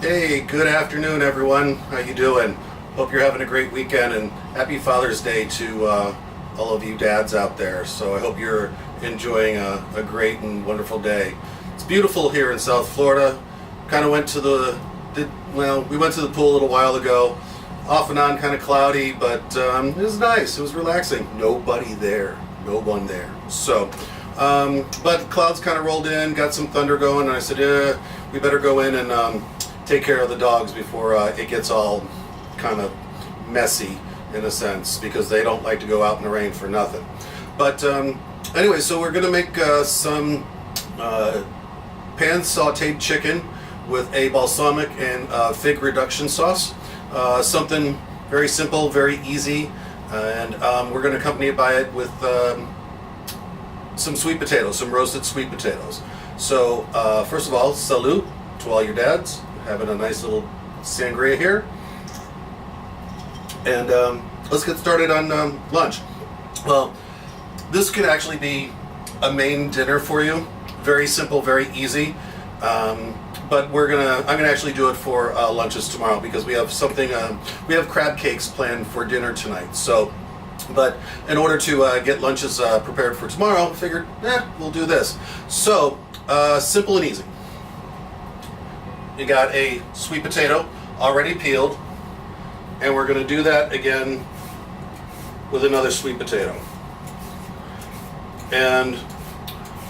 Hey, good afternoon, everyone. How you doing? Hope you're having a great weekend, and happy Father's Day to all of you dads out there. So I hope you're enjoying a great and wonderful day. It's beautiful here in South Florida. Kind of went to we went to the pool a little while ago. Off and on, kind of cloudy, but it was nice. It was relaxing. Nobody there. No one there. So, but clouds kind of rolled in, got some thunder going, and I said, we better go in and take care of the dogs before it gets all kind of messy in a sense, because they don't like to go out in the rain for nothing. But anyway, so we're gonna make some pan sauteed chicken with a balsamic and fig reduction sauce. Something very simple, very easy, and we're going to accompany it by it with some sweet potatoes, some roasted sweet potatoes. So first of all, salute to all your dads, having a nice little sangria here. And let's get started on lunch. Well, this could actually be a main dinner for you. Very simple, very easy. But I'm gonna actually do it for lunches tomorrow, because we have something. We have crab cakes planned for dinner tonight. So, but in order to get lunches prepared for tomorrow, I figured, we'll do this. So, simple and easy. You got a sweet potato already peeled, and we're gonna do that again with another sweet potato. And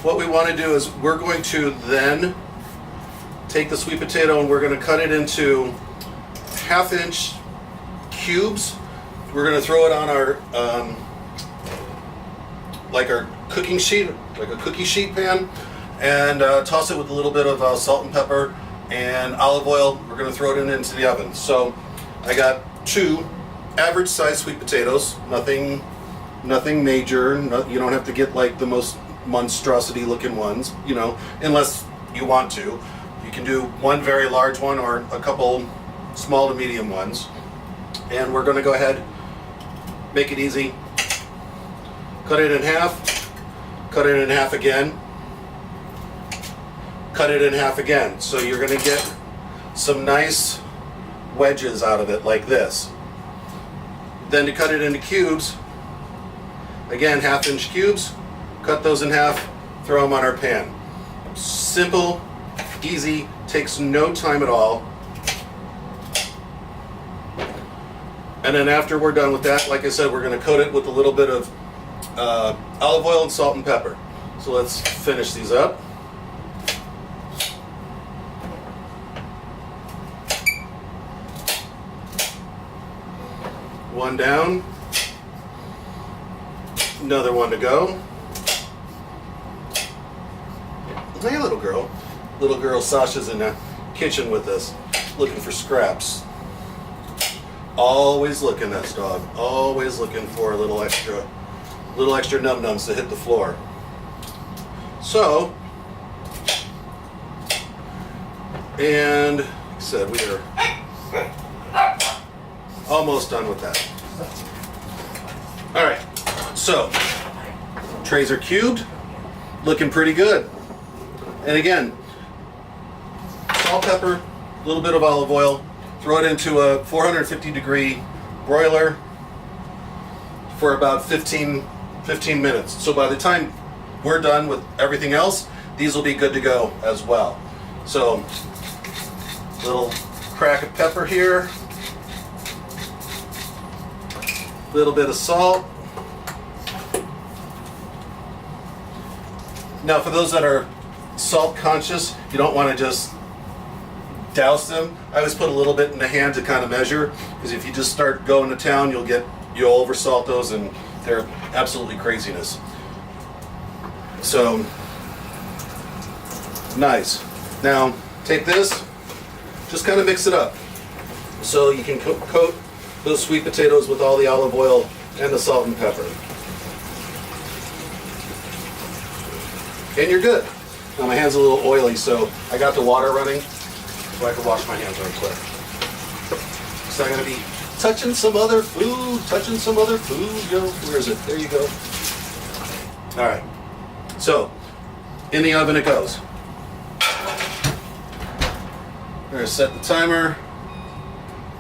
what we want to do is we're going to then take the sweet potato and we're going to cut it into 1/2-inch cubes. We're going to throw it on our like our cooking sheet, like a cookie sheet pan, and toss it with a little bit of salt and pepper and olive oil. We're going to throw it into the oven. So I got 2 average size sweet potatoes, nothing major. You don't have to get like the most monstrosity looking ones, unless you want to. You can do one very large one or a couple small to medium ones. And we're going to go ahead, make it easy. Cut it in half, cut it in half again, cut it in half again. So you're going to get some nice wedges out of it like this. Then to cut it into cubes, again 1/2-inch cubes, cut those in half, throw them on our pan. Simple, easy, takes no time at all. And then after we're done with that, like I said, we're going to coat it with a little bit of olive oil and salt and pepper. So let's finish these up. One down, another one to go. Hey, little girl. Little girl Sasha's in the kitchen with us, looking for scraps. Always looking, this dog. Always looking for a little extra num-nums to hit the floor. So, and like I said, we are almost done with that. All right, so trays are cubed, looking pretty good. And again, salt, pepper, a little bit of olive oil, throw it into a 450 degree broiler for about 15 minutes. So by the time we're done with everything else, these will be good to go as well. So, little crack of pepper here, little bit of salt. Now for those that are salt conscious, you don't want to just douse them. I always put a little bit in the hand to kind of measure, because if you just start going to town, you'll oversalt those, and they're absolutely craziness. So nice. Now take this, just kind of mix it up so you can coat those sweet potatoes with all the olive oil and the salt and pepper, and you're good. Now my hand's a little oily, so I got the water running so I can wash my hands real quick. So I'm going to be touching some other food. Yo, where is it? There you go. All right. So in the oven it goes. We're gonna set the timer.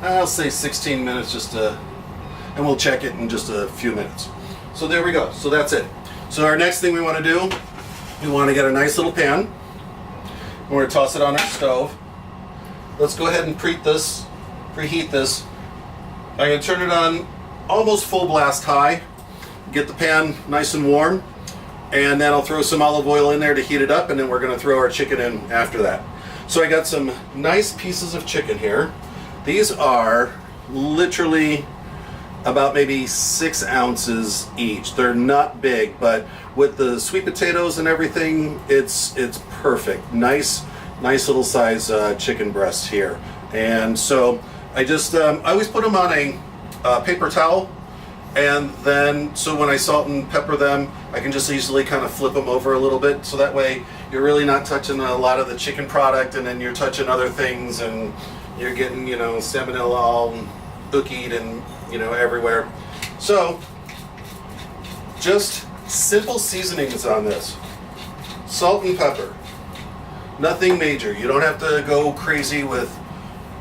I'll say 16 minutes and we'll check it in just a few minutes. So there we go. So that's it. So our next thing we want to do, we want to get a nice little pan. We're going to toss it on our stove. Let's go ahead and preheat this. I'm going to turn it on almost full blast high. Get the pan nice and warm. And then I'll throw some olive oil in there to heat it up, and then we're going to throw our chicken in after that. So I got some nice pieces of chicken here. These are literally about maybe 6 ounces each. They're not big, but with the sweet potatoes and everything, it's perfect. Nice little size chicken breasts here. And so I just I always put them on a paper towel, and then so when I salt and pepper them, I can just easily kind of flip them over a little bit, so that way you're really not touching a lot of the chicken product, and then you're touching other things, and you're getting, salmonella all cookied and everywhere. So just simple seasonings on this. Salt and pepper. Nothing major. You don't have to go crazy with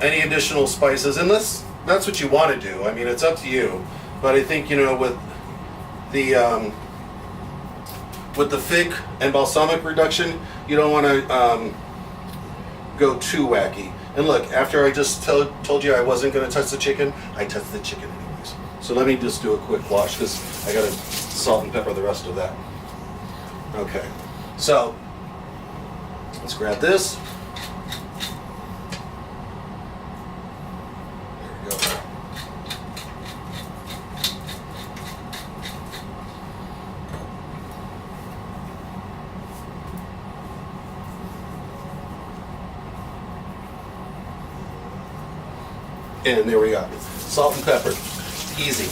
any additional spices unless that's what you want to do. I mean, it's up to you. But I think, with the fig and balsamic reduction, you don't want to go too wacky. And look, after I just told you I wasn't going to touch the chicken, I touched the chicken anyways. So let me just do a quick wash, because I got to salt and pepper the rest of that. Okay, so let's grab this. There we go. And there we go. Salt and pepper. Easy.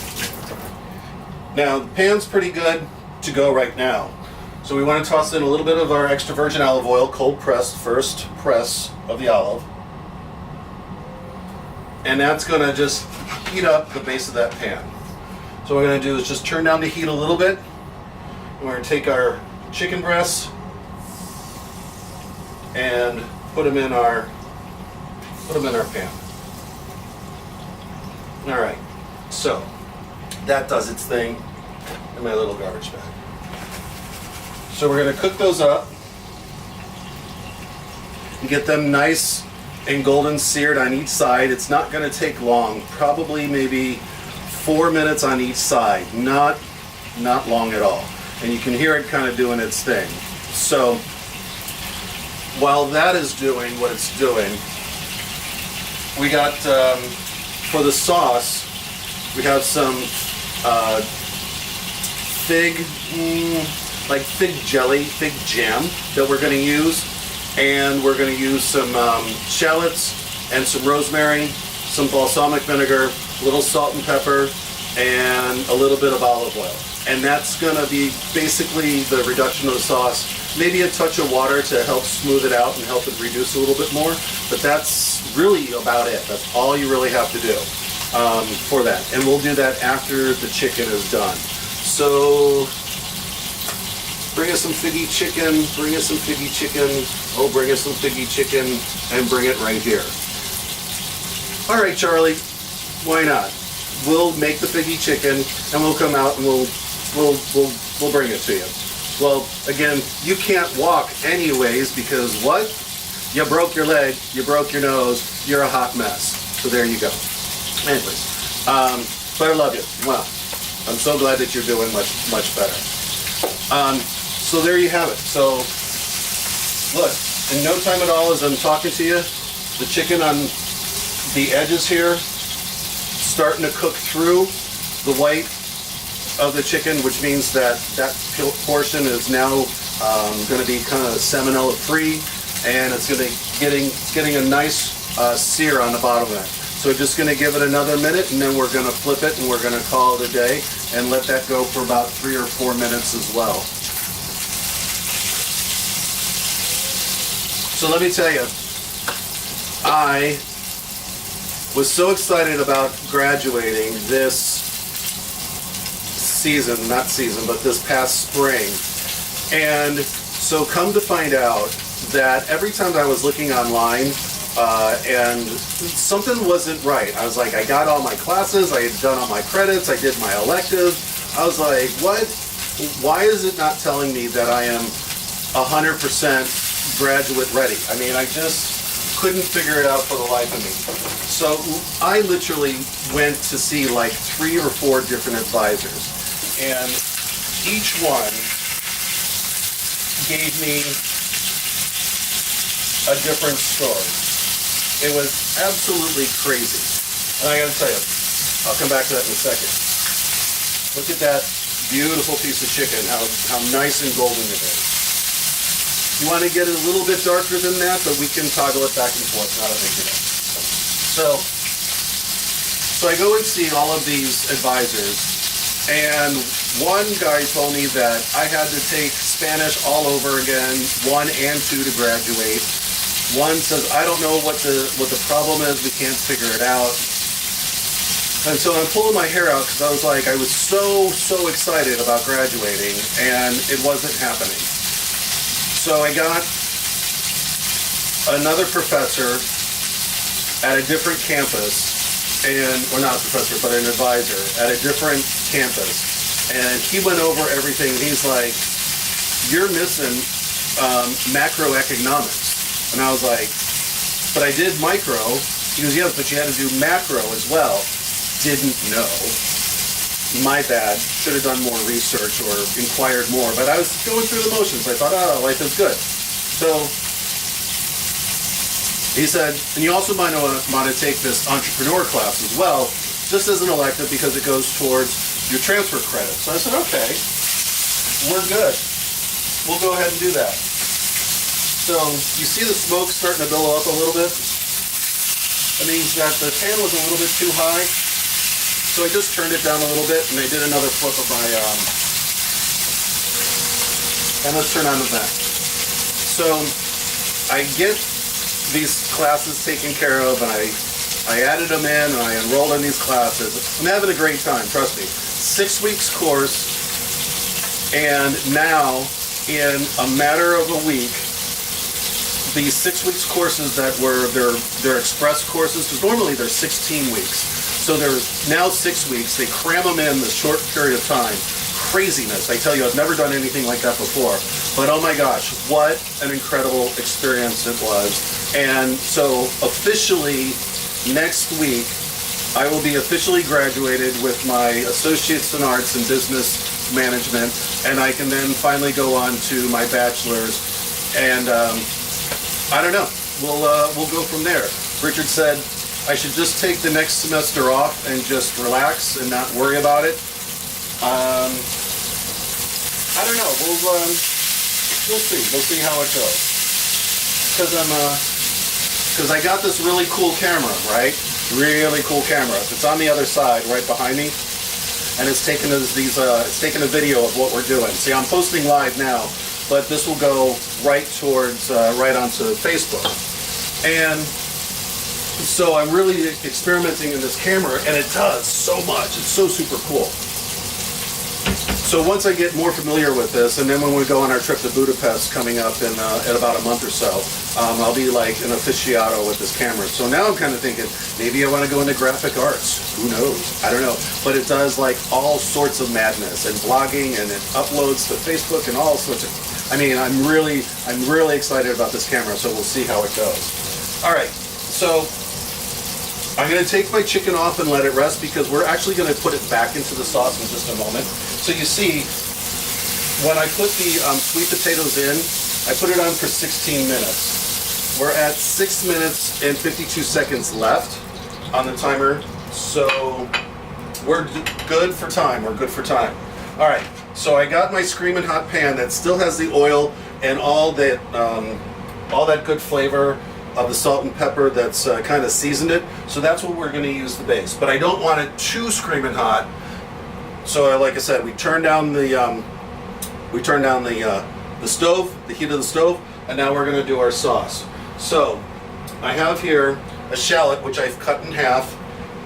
Now, the pan's pretty good to go right now. So we want to toss in a little bit of our extra virgin olive oil, cold pressed, first press of the olive. And that's going to just heat up the base of that pan. So what we're going to do is just turn down the heat a little bit. And we're going to take our chicken breasts and put them in our pan. All right, so that does its thing in my little garbage bag. So we're going to cook those up and get them nice and golden seared on each side. It's not going to take long, probably maybe 4 minutes on each side, not long at all. And you can hear it kind of doing its thing. So while that is doing what it's doing, we got for the sauce, we have some fig jelly, fig jam that we're going to use, and we're going to use some shallots and some rosemary, some balsamic vinegar, a little salt and pepper, and a little bit of olive oil. And that's going to be basically the reduction of the sauce. Maybe a touch of water to help smooth it out and help it reduce a little bit more, but that's really about it. That's all you really have to do for that. And we'll do that after the chicken is done. So bring us some figgy chicken, bring us some figgy chicken, oh, bring us some figgy chicken, and bring it right here. All right, Charlie, why not? We'll make the figgy chicken, and we'll come out and we'll bring it to you. Well, again, you can't walk anyways, because what? You broke your leg, you broke your nose, you're a hot mess. So there you go. Anyways, but I love you. Wow. I'm so glad that you're doing much better. So there you have it. So look, in no time at all, as I'm talking to you, the chicken on the edges here starting to cook through the white of the chicken, which means that portion is now going to be kind of salmonella free, and it's getting a nice sear on the bottom of it. So we're just going to give it another minute, and then we're going to flip it, and we're going to call it a day, and let that go for about 3 or 4 minutes as well. So let me tell you, I was so excited about graduating this this past spring. And so come to find out that every time I was looking online and something wasn't right. I was like, I got all my classes, I had done all my credits, I did my elective. I was like, what? Why is it not telling me that I am 100% graduate ready? I mean, I just couldn't figure it out for the life of me. So I literally went to see like 3 or 4 different advisors, and each one gave me a different story. It was absolutely crazy. And I gotta tell you, I'll come back to that in a second. Look at that beautiful piece of chicken, how nice and golden it is. You want to get it a little bit darker than that, but we can toggle it back and forth, not a big deal. So I go and see all of these advisors, and one guy told me that I had to take Spanish all over again, 1 and 2 to graduate. One says, I don't know what the problem is, we can't figure it out. And so I'm pulling my hair out because I was like, I was so excited about graduating, and it wasn't happening. So I got another professor at a different campus, or not a professor, but an advisor at a different campus. And he went over everything, and he's like, you're missing macroeconomics. And I was like, but I did micro. He goes, yes, but you had to do macro as well. Didn't know. My bad. Should have done more research or inquired more. But I was going through the motions. I thought, oh, life is good. So he said, and you also might want to take this entrepreneur class as well, just as an elective because it goes towards your transfer credit. So I said, okay, we're good. We'll go ahead and do that. So you see the smoke starting to billow up a little bit? That means that the pan was a little bit too high. So I just turned it down a little bit, and I did another flip of my, and let's turn on the vent. So I get these classes taken care of, and I added them in, and I enrolled in these classes. I'm having a great time, trust me. 6 weeks course, and now, in a matter of a week, these 6 weeks courses that were their express courses, because normally they're 16 weeks. So they're now 6 weeks. They cram them in this short period of time. Craziness. I tell you, I've never done anything like that before. But oh my gosh, what an incredible experience it was. And so officially, next week, I will be officially graduated with my Associates in Arts and Business Management. And I can then finally go on to my bachelor's. And I don't know. We'll go from there. Richard said I should just take the next semester off and just relax and not worry about it. I don't know. We'll see. We'll see how it goes. Because I got this really cool camera, right? Really cool camera. It's on the other side, right behind me, and it's taking it's taking a video of what we're doing. See, I'm posting live now, but this will go right towards right onto Facebook. And so I'm really experimenting in this camera, and it does so much. It's so super cool. So once I get more familiar with this, and then when we go on our trip to Budapest coming up in about a month or so, I'll be like an aficionado with this camera. So now I'm kind of thinking, maybe I want to go into graphic arts. Who knows? I don't know. But it does like all sorts of madness and blogging, and it uploads to Facebook and all sorts of. I mean, I'm really excited about this camera. So we'll see how it goes. All right. So I'm going to take my chicken off and let it rest because we're actually going to put it back into the sauce in just a moment. So you see, when I put the sweet potatoes in, I put it on for 16 minutes. We're at 6 minutes and 52 seconds left on the timer, so we're good for time. We're good for time. All right, so I got my screaming hot pan that still has the oil and all that good flavor of the salt and pepper that's kind of seasoned it. So that's what we're going to use the base. But I don't want it too screaming hot. So like I said, we turn down the stove, the heat of the stove, and now we're going to do our sauce. So I have here a shallot which I've cut in half,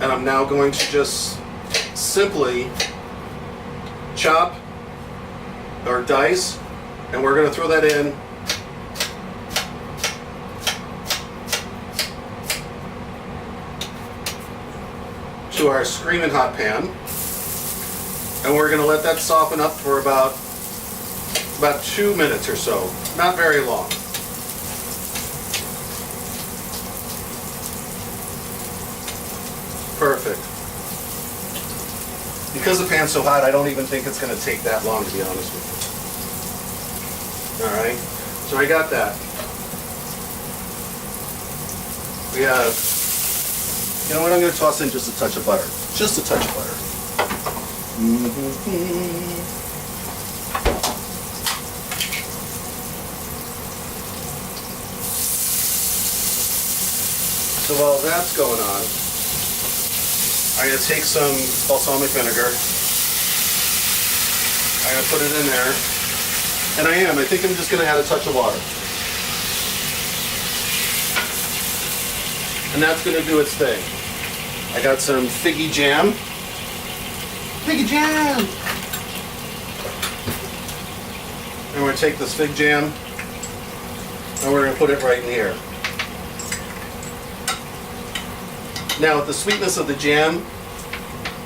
and I'm now going to just simply chop or dice, and we're going to throw that in. to our screaming hot pan, and we're going to let that soften up for about 2 minutes or so, not very long. Perfect. Because the pan's so hot, I don't even think it's going to take that long, to be honest with you. All right, so I got that. We have, you know what, I'm going to toss in just a touch of butter. Just a touch of butter. So while that's going on, I'm going to take some balsamic vinegar. I'm going to put it in there. And I think I'm just going to add a touch of water. And that's going to do its thing. I got some figgy jam. Figgy jam! And we're going to take this fig jam and we're going to put it right in here. Now, the sweetness of the jam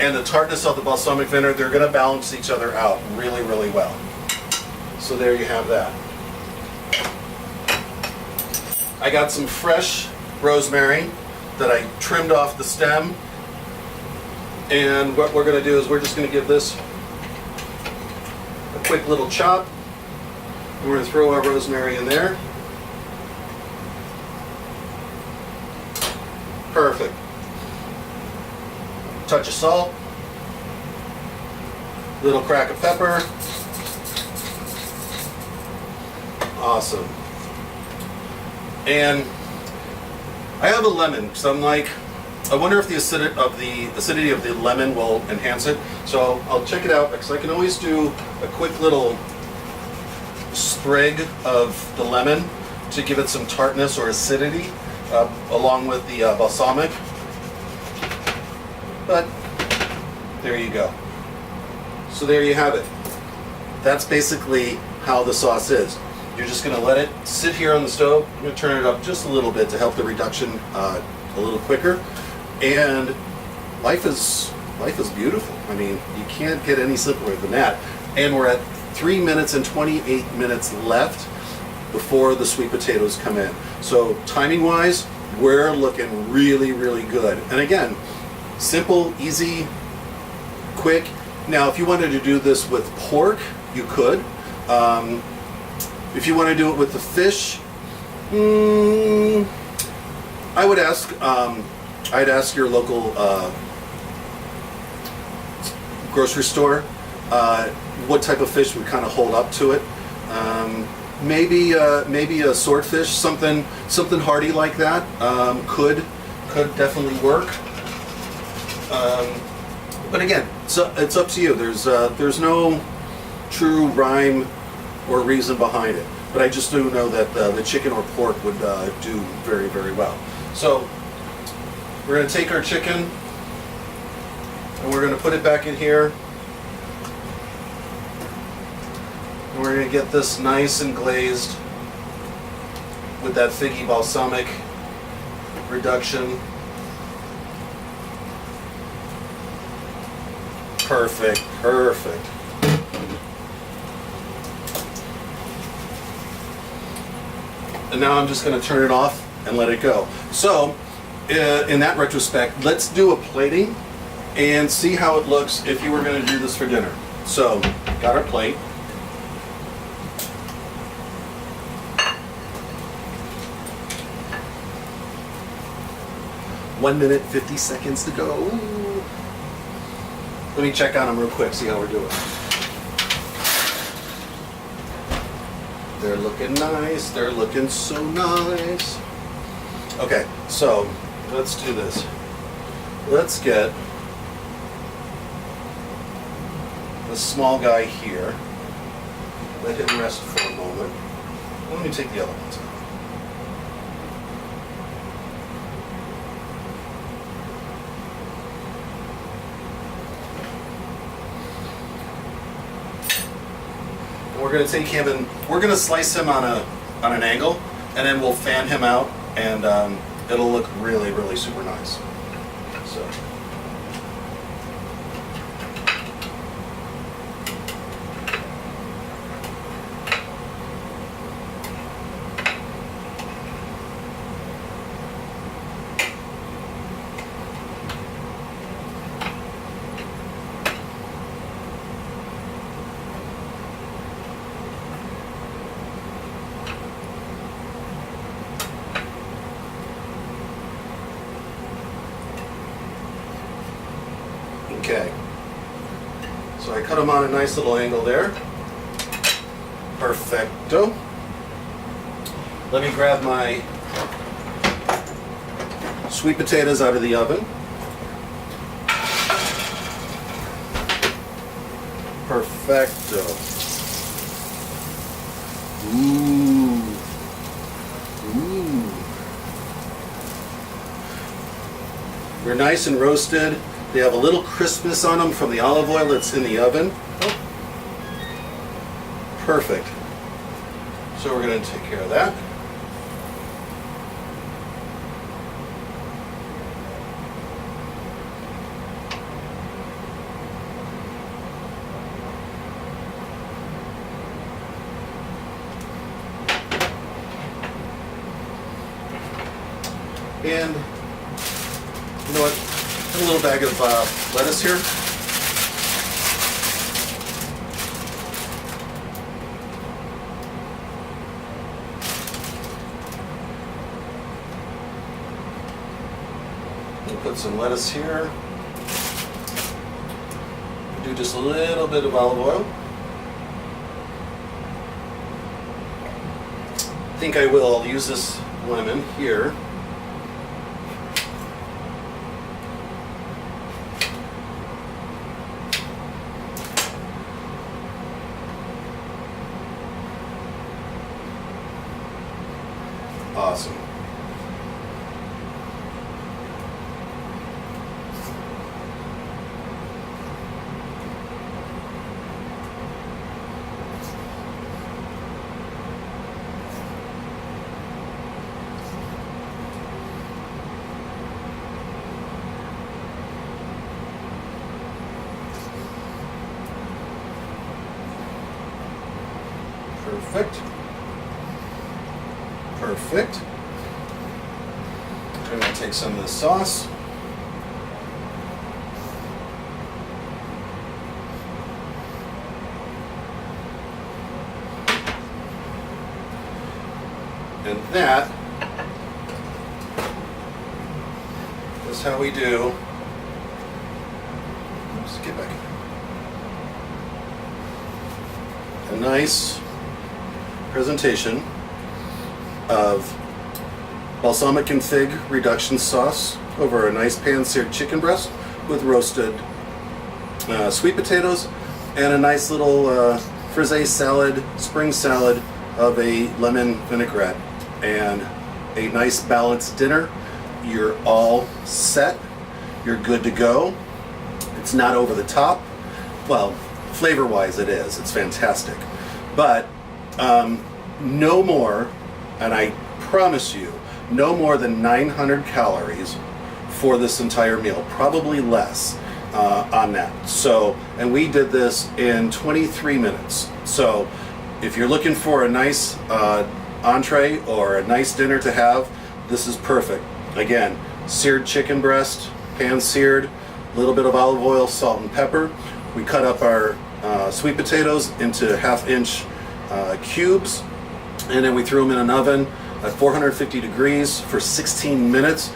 and the tartness of the balsamic vinegar, they're going to balance each other out really, really well. So there you have that. I got some fresh rosemary that I trimmed off the stem. And what we're going to do is we're just going to give this a quick little chop. And we're going to throw our rosemary in there. Perfect. Touch of salt, little crack of pepper. Awesome. And I have a lemon, because I'm like, I wonder if the acidity of the lemon will enhance it. So I'll check it out, because I can always do a quick little sprig of the lemon to give it some tartness or acidity, along with the balsamic. But there you go. So there you have it. That's basically how the sauce is. You're just going to let it sit here on the stove. I'm going to turn it up just a little bit to help the reduction a little quicker. And life is beautiful. I mean, you can't get any simpler than that. And we're at 3 minutes and 28 minutes left before the sweet potatoes come in. So timing wise, we're looking really, really good. And again, simple, easy, quick. Now, if you wanted to do this with pork, you could. If you want to do it with the fish, I would ask. I'd ask your local grocery store what type of fish would kind of hold up to it. Maybe a swordfish, something hearty like that could definitely work. But again, so it's up to you. There's no true rhyme or reason behind it. But I just do know that the chicken or pork would do very, very well. So we're going to take our chicken and we're going to put it back in here. And we're going to get this nice and glazed with that figgy balsamic reduction. Perfect, perfect. And now I'm just going to turn it off and let it go. So, in that retrospect, let's do a plating and see how it looks if you were going to do this for dinner. So, got our plate. One minute, 50 seconds to go. Let me check on them real quick, see how we're doing. They're looking nice. They're looking so nice. Okay, so let's do this. Let's get the small guy here. Let him rest for a moment. Let me take the other ones out. We're going to take him and we're going to slice him on an angle, and then we'll fan him out, and it'll look really, really super nice. So Okay. So I cut them on a nice little angle there. Perfecto. Let me grab my sweet potatoes out of the oven. Perfecto. Ooh. Ooh. They're nice and roasted. They have a little crispness on them from the olive oil that's in the oven. Oh. Perfect. So we're going to take care of that. And you know what? A little bag of lettuce here. We'll put some lettuce here. Do just a little bit of olive oil. I think I will use this lemon here. Awesome. Perfect. Perfect. I'm going to take some of the sauce. And that is how we do. Let's get back in. A nice presentation of balsamic and fig reduction sauce over a nice pan-seared chicken breast with roasted sweet potatoes and a nice little frisee salad, spring salad of a lemon vinaigrette and a nice balanced dinner. You're all set. You're good to go. It's not over the top. Well, flavor-wise it is. It's fantastic. But no more, and I promise you, no more than 900 calories for this entire meal, probably less on that. So, and we did this in 23 minutes. So if you're looking for a nice entree or a nice dinner to have, this is perfect. Again, seared chicken breast, pan seared, a little bit of olive oil, salt and pepper. We cut up our sweet potatoes into 1/2-inch cubes, and then we threw them in an oven at 450 degrees for 16 minutes.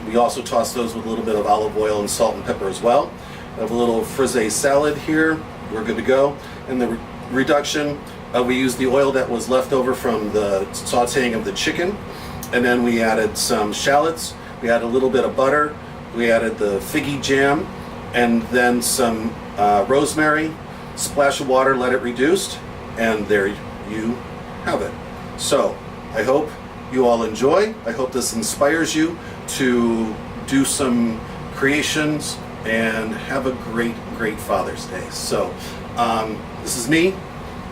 We also tossed those with a little bit of olive oil and salt and pepper as well. I have a little frisee salad here. We're good to go. And the reduction, we used the oil that was left over from the sauteing of the chicken. And then we added some shallots. We added a little bit of butter. We added the figgy jam, and then some rosemary, splash of water, let it reduce, and there you have it. So I hope you all enjoy. I hope this inspires you to do some creations and have a great Father's Day. So this is me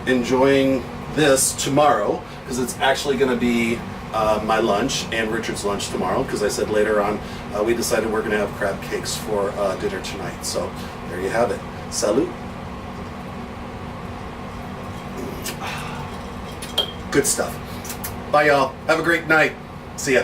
enjoying this tomorrow, because it's actually going to be my lunch and Richard's lunch tomorrow, because I said later on we decided we're going to have crab cakes for dinner tonight. So there you have it. Salud. Good stuff. Bye, y'all. Have a great night. See ya.